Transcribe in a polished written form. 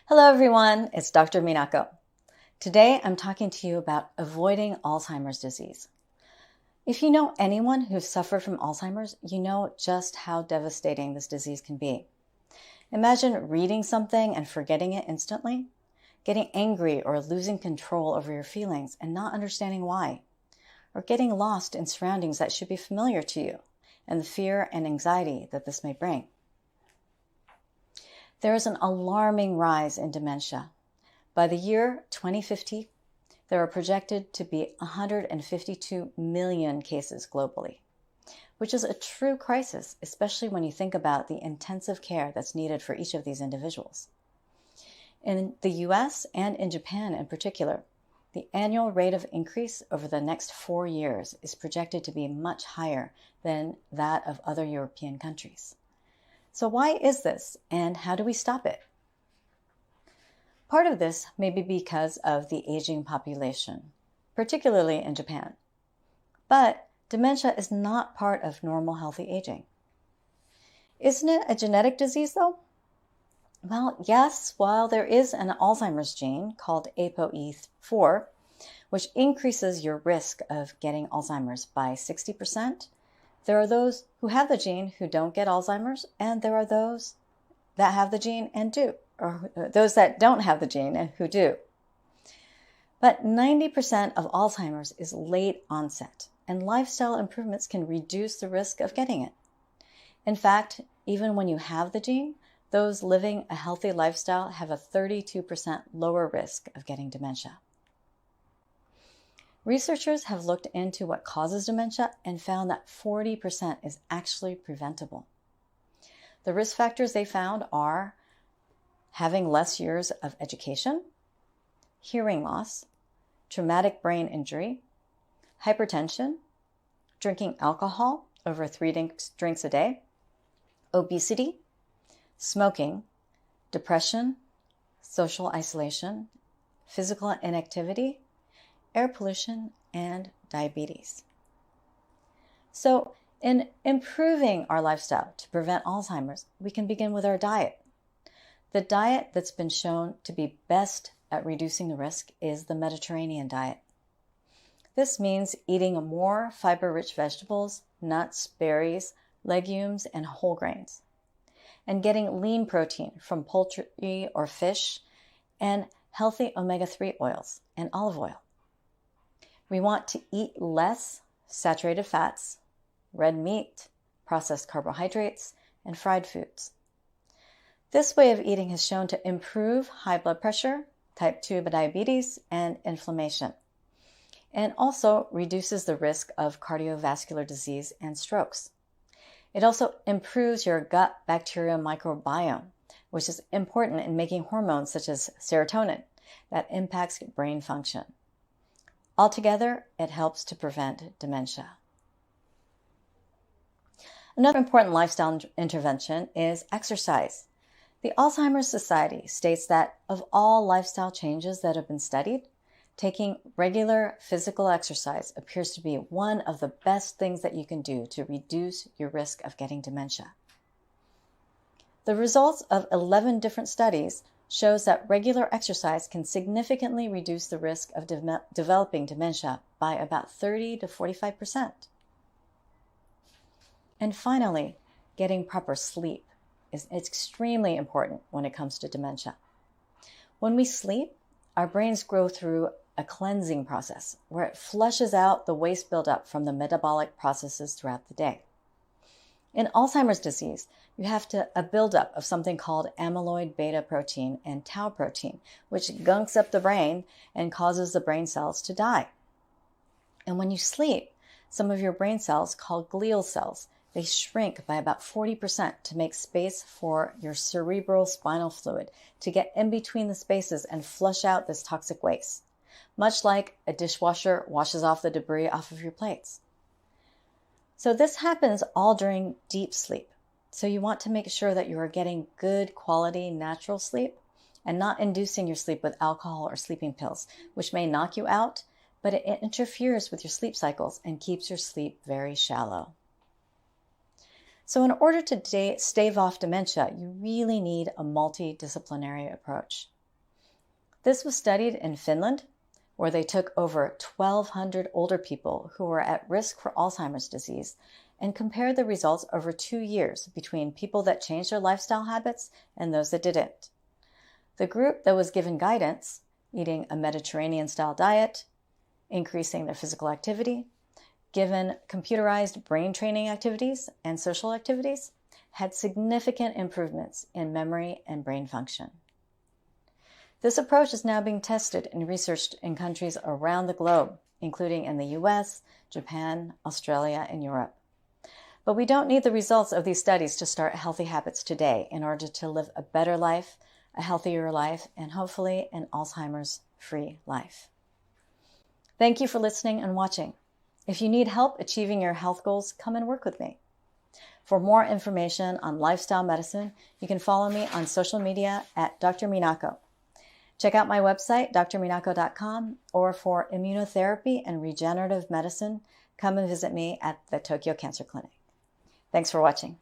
Hello everyone, it's Dr. Minako. Today I'm talking to you about avoiding Alzheimer's disease. If you know anyone who's suffered from Alzheimer's, you know just how devastating this disease can be. Imagine reading something and forgetting it instantly, getting angry or losing control over your feelings and not understanding why, or getting lost in surroundings that should be familiar to you, and the fear and anxiety that this may bring. There is an alarming rise in dementia. By the year 2050, there are projected to be 152 million cases globally, which is a true crisis, especially when you think about the intensive care that's needed for each of these individuals. In the US and in Japan in particular, the annual rate of increase over the next 4 years is projected to be much higher than that of other European countries. So why is this, and how do we stop it? Part of this may be because of the aging population, particularly in Japan. But dementia is not part of normal healthy aging. Isn't it a genetic disease though? Well, yes, while there is an Alzheimer's gene called ApoE4, which increases your risk of getting Alzheimer's by 60%, there are those who have the gene who don't get Alzheimer's, and there are those that have the gene and do, or those that don't have the gene and who do. But 90% of Alzheimer's is late onset, and lifestyle improvements can reduce the risk of getting it. In fact, even when you have the gene, those living a healthy lifestyle have a 32% lower risk of getting dementia. Researchers have looked into what causes dementia and found that 40% is actually preventable. The risk factors they found are having less years of education, hearing loss, traumatic brain injury, hypertension, drinking alcohol over 3 drinks a day, obesity, smoking, depression, social isolation, physical inactivity, air pollution, and diabetes. So in improving our lifestyle to prevent Alzheimer's, we can begin with our diet. The diet that's been shown to be best at reducing the risk is the Mediterranean diet. This means eating more fiber-rich vegetables, nuts, berries, legumes, and whole grains, and getting lean protein from poultry or fish, and healthy omega-3 oils and olive oil. We want to eat less saturated fats, red meat, processed carbohydrates, and fried foods. This way of eating has shown to improve high blood pressure, type 2 diabetes, and inflammation, and also reduces the risk of cardiovascular disease and strokes. It also improves your gut bacterial microbiome, which is important in making hormones such as serotonin that impacts brain function. Altogether, it helps to prevent dementia. Another important lifestyle intervention is exercise. The Alzheimer's Society states that of all lifestyle changes that have been studied, taking regular physical exercise appears to be one of the best things that you can do to reduce your risk of getting dementia. The results of 11 different studies shows that regular exercise can significantly reduce the risk of developing dementia by about 30 to 45%. And finally, getting proper sleep is extremely important when it comes to dementia. When we sleep, our brains go through a cleansing process where it flushes out the waste buildup from the metabolic processes throughout the day. In Alzheimer's disease, you have a buildup of something called amyloid beta protein and tau protein, which gunks up the brain and causes the brain cells to die. And when you sleep, some of your brain cells, called glial cells, they shrink by about 40% to make space for your cerebral spinal fluid to get in between the spaces and flush out this toxic waste, much like a dishwasher washes off the debris off of your plates. So this happens all during deep sleep. So you want to make sure that you are getting good quality natural sleep and not inducing your sleep with alcohol or sleeping pills, which may knock you out, but it interferes with your sleep cycles and keeps your sleep very shallow. So in order to stave off dementia, you really need a multidisciplinary approach. This was studied in Finland, where they took over 1,200 older people who were at risk for Alzheimer's disease and compared the results over 2 years between people that changed their lifestyle habits and those that didn't. The group that was given guidance, eating a Mediterranean-style diet, increasing their physical activity, given computerized brain training activities and social activities, had significant improvements in memory and brain function. This approach is now being tested and researched in countries around the globe, including in the US, Japan, Australia, and Europe. But we don't need the results of these studies to start healthy habits today in order to live a better life, a healthier life, and hopefully an Alzheimer's-free life. Thank you for listening and watching. If you need help achieving your health goals, come and work with me. For more information on lifestyle medicine, you can follow me on social media at Dr. Minako. Check out my website, drminako.com, or for immunotherapy and regenerative medicine, come and visit me at the Tokyo Cancer Clinic. Thanks for watching.